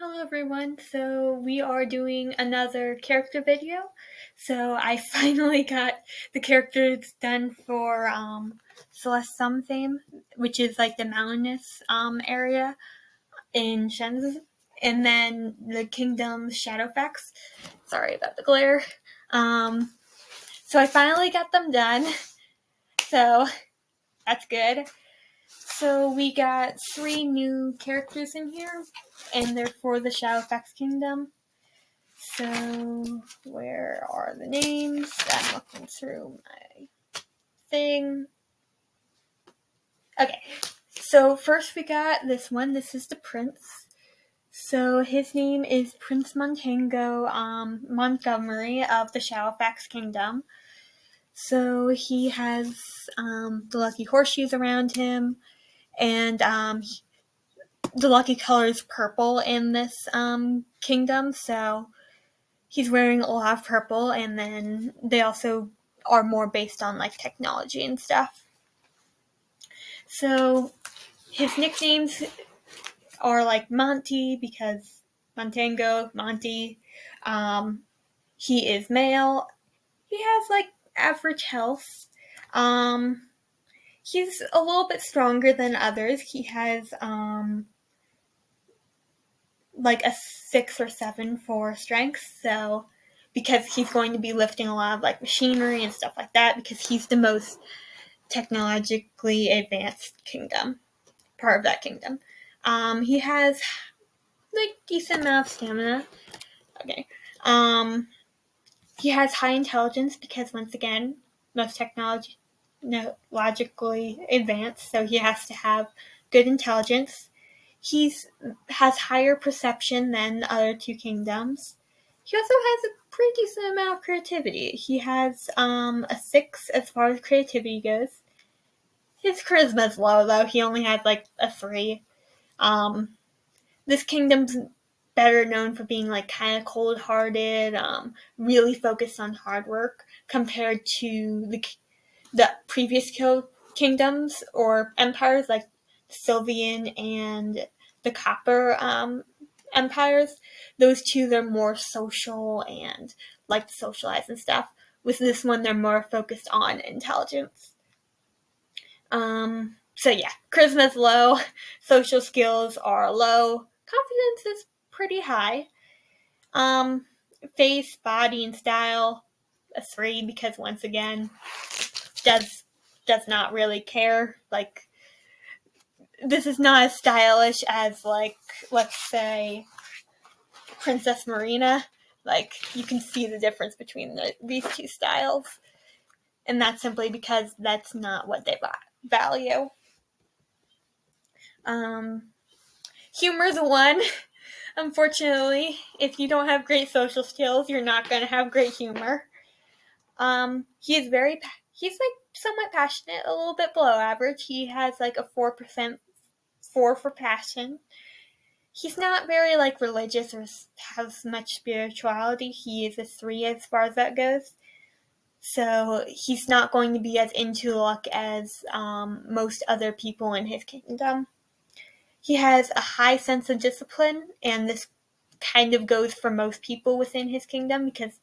Hello everyone, so we are doing another character video. So I finally got the characters done for Celeste Sum Fame, which is like the mountainous area in Shenzhen, and then the Kingdom Shadowfax. Sorry about the glare. So I finally got them done, so that's good. So we got 3 new characters in here, and they're for the Shadowfax Kingdom. So, where are the names? I'm looking through my thing. Okay, so first we got this one. This is the Prince. So his name is Prince Montango Montgomery of the Shadowfax Kingdom. So he has the lucky horseshoes around him, and the lucky color is purple in this kingdom. So he's wearing a lot of purple, and then they also are more based on like technology and stuff. So his nicknames are like Monty because Montango, Monty. He is male. He has like average health. He's a little bit stronger than others. He has like a 6 or 7 for strength, so because he's going to be lifting a lot of like machinery and stuff like that, because he's the most technologically advanced part of that kingdom. He has like decent amount of stamina. Okay. He has high intelligence because once again, most technologically advanced, so he has to have good intelligence. He has higher perception than the other 2 kingdoms. He also has a pretty decent amount of creativity. He has a 6 as far as creativity goes. His charisma is low, though. He only has like a 3. This kingdom's better known for being like kind of cold-hearted, really focused on hard work compared to the previous kingdoms or empires like Sylvian and the Copper empires. Those 2, they're more social and like to socialize and stuff. With this one, they're more focused on intelligence. So yeah, charisma's low, social skills are low, confidence is pretty high. Face, body, and style, a 3 because once again, does not really care. Like, this is not as stylish as like, let's say, Princess Marina. Like, you can see the difference between these 2 styles, and that's simply because that's not what they value. Humor's 1. Unfortunately, if you don't have great social skills, you're not going to have great humor. He's like somewhat passionate, a little bit below average. He has like a 4% 4 for passion. He's not very like religious or has much spirituality. He is a 3 as far as that goes. So he's not going to be as into luck as most other people in his kingdom. He has a high sense of discipline, and this kind of goes for most people within his kingdom because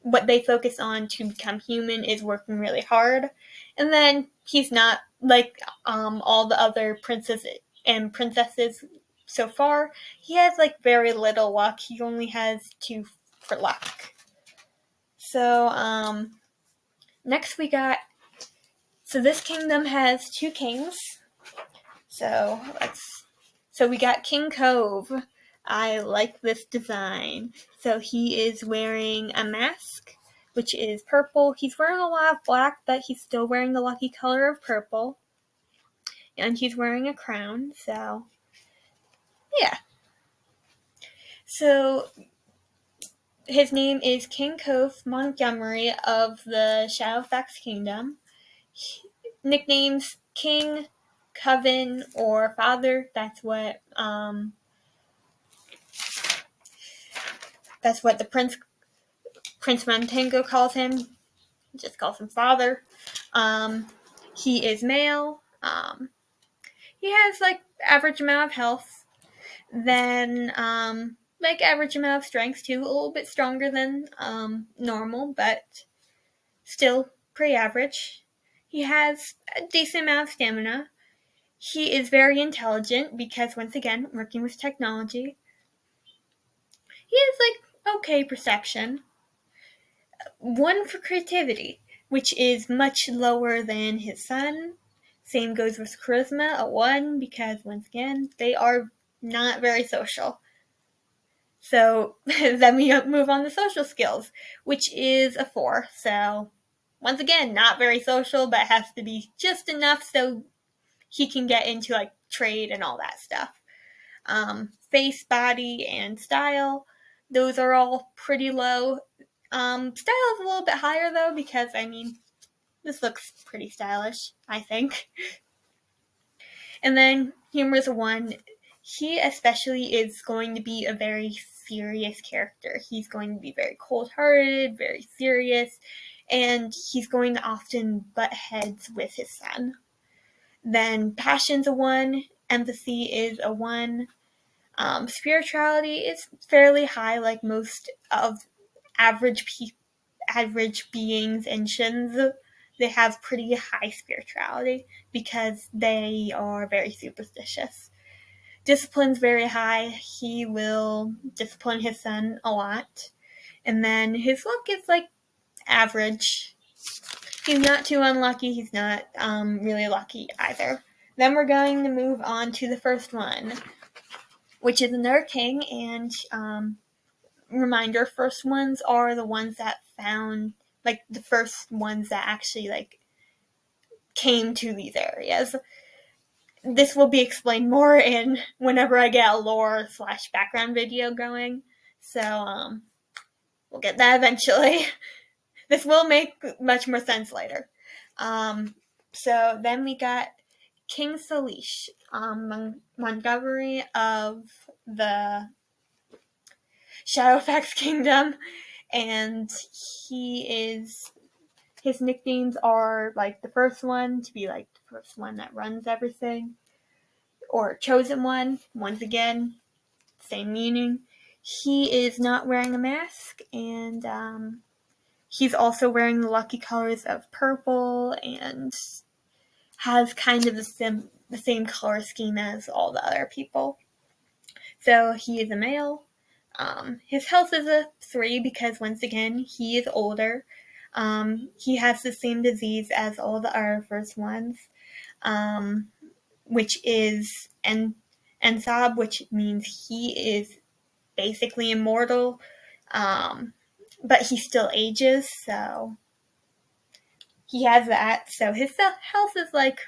what they focus on to become human is working really hard. And then he's not like all the other princes and princesses so far. He has like very little luck. He only has 2 for luck. So next we got, so this kingdom has 2 kings. So we got King Cove. I like this design. So he is wearing a mask, which is purple. He's wearing a lot of black, but he's still wearing the lucky color of purple. And he's wearing a crown, so yeah. So his name is King Cove Montgomery of the Shadowfax Kingdom. Nicknames King, Coven, or Father. That's what the Prince Montango calls him. He just calls him Father. He is male. He has like average amount of health. Then, like average amount of strength too, a little bit stronger than normal, but still pretty average. He has a decent amount of stamina. He is very intelligent because, once again, working with technology. He has like okay perception. 1 for creativity, which is much lower than his son. Same goes with charisma, a 1, because once again, they are not very social. So then we move on to social skills, which is a 4. So once again, not very social, but has to be just enough so he can get into like trade and all that stuff. Face, body, and style, those are all pretty low. Style is a little bit higher though, because I mean, this looks pretty stylish, I think. And then humor is a 1. He especially is going to be a very serious character. He's going to be very cold-hearted, very serious, and he's going to often butt heads with his son. Then passion's a 1, empathy is a 1. Spirituality is fairly high, like most of average beings and shins. They have pretty high spirituality because they are very superstitious. Discipline's very high. He will discipline his son a lot. And then his luck is like average. He's not too unlucky. He's not really lucky either. Then we're going to move on to the first one, which is another king. And reminder, first ones are the ones that found, like the first ones that actually like came to these areas. This will be explained more in whenever I get a lore / background video going. So we'll get that eventually. This will make much more sense later. So then we got King Salish, Montgomery of the Shadowfax Kingdom, and his nicknames are like the first one to be like the first one that runs everything, or chosen one, once again, same meaning. He is not wearing a mask, and he's also wearing the lucky colors of purple and has kind of the same color scheme as all the other people. So he is a male. His health is a 3 because, once again, he is older. He has the same disease as all the other first ones, which is Ensab, which means he is basically immortal, but he still ages, so he has that. So his health is like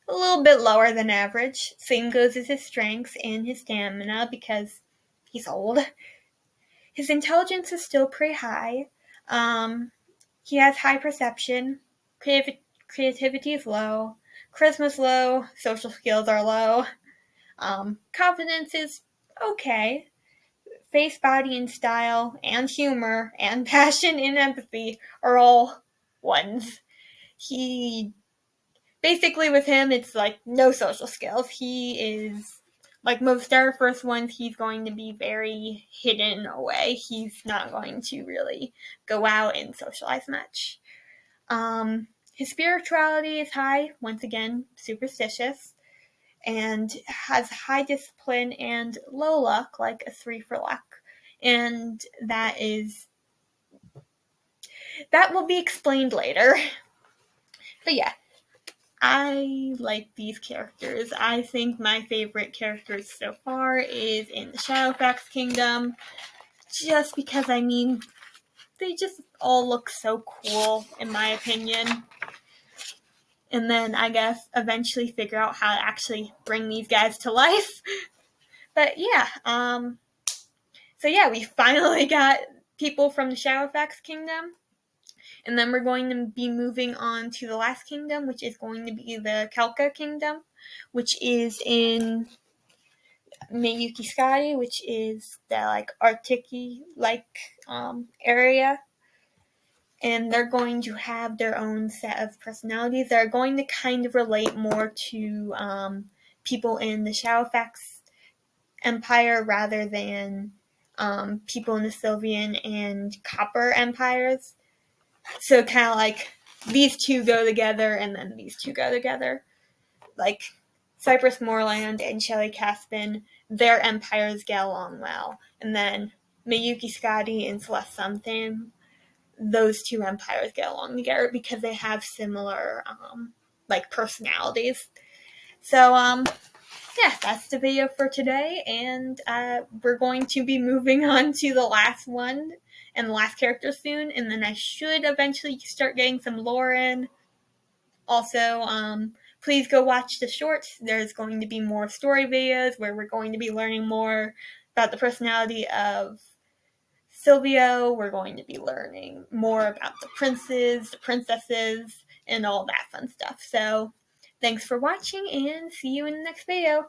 a little bit lower than average. Same goes as his strength and his stamina because he's old. His intelligence is still pretty high. He has high perception. Creativity is low. Charisma's low. Social skills are low. Confidence is okay. Face, body, and style, and humor, and passion and empathy are all 1s. Basically with him, it's like no social skills. He is, like most our first ones, he's going to be very hidden away. He's not going to really go out and socialize much. His spirituality is high, once again, superstitious, and has high discipline and low luck, like a 3 for luck. And that will be explained later. But yeah, I like these characters. I think my favorite characters so far is in the Shadowfax Kingdom, just because, I mean, they just all look so cool, in my opinion. And then I guess eventually figure out how to actually bring these guys to life. But yeah, so yeah, we finally got people from the Shadowfax Kingdom. And then we're going to be moving on to the last kingdom, which is going to be the Kelka Kingdom, which is in Miyuki Sky, which is the like Arctic-y area. And they're going to have their own set of personalities that are going to kind of relate more to people in the Shadowfax Empire rather than people in the Sylvian and Copper empires. So kind of like these two go together and then these two go together. Like Cypress Moorland and Shelley Caspin, their empires get along well. And then Miyuki Scotty and Celeste Something, those two empires get along together because they have similar like personalities. So yeah, that's the video for today, and we're going to be moving on to the last one and the last character soon, and then I should eventually start getting some lore in. Also, please go watch the shorts. There's going to be more story videos where we're going to be learning more about the personality of Silvio. We're going to be learning more about the princes, the princesses, and all that fun stuff. So, thanks for watching, and see you in the next video.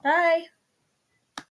Bye!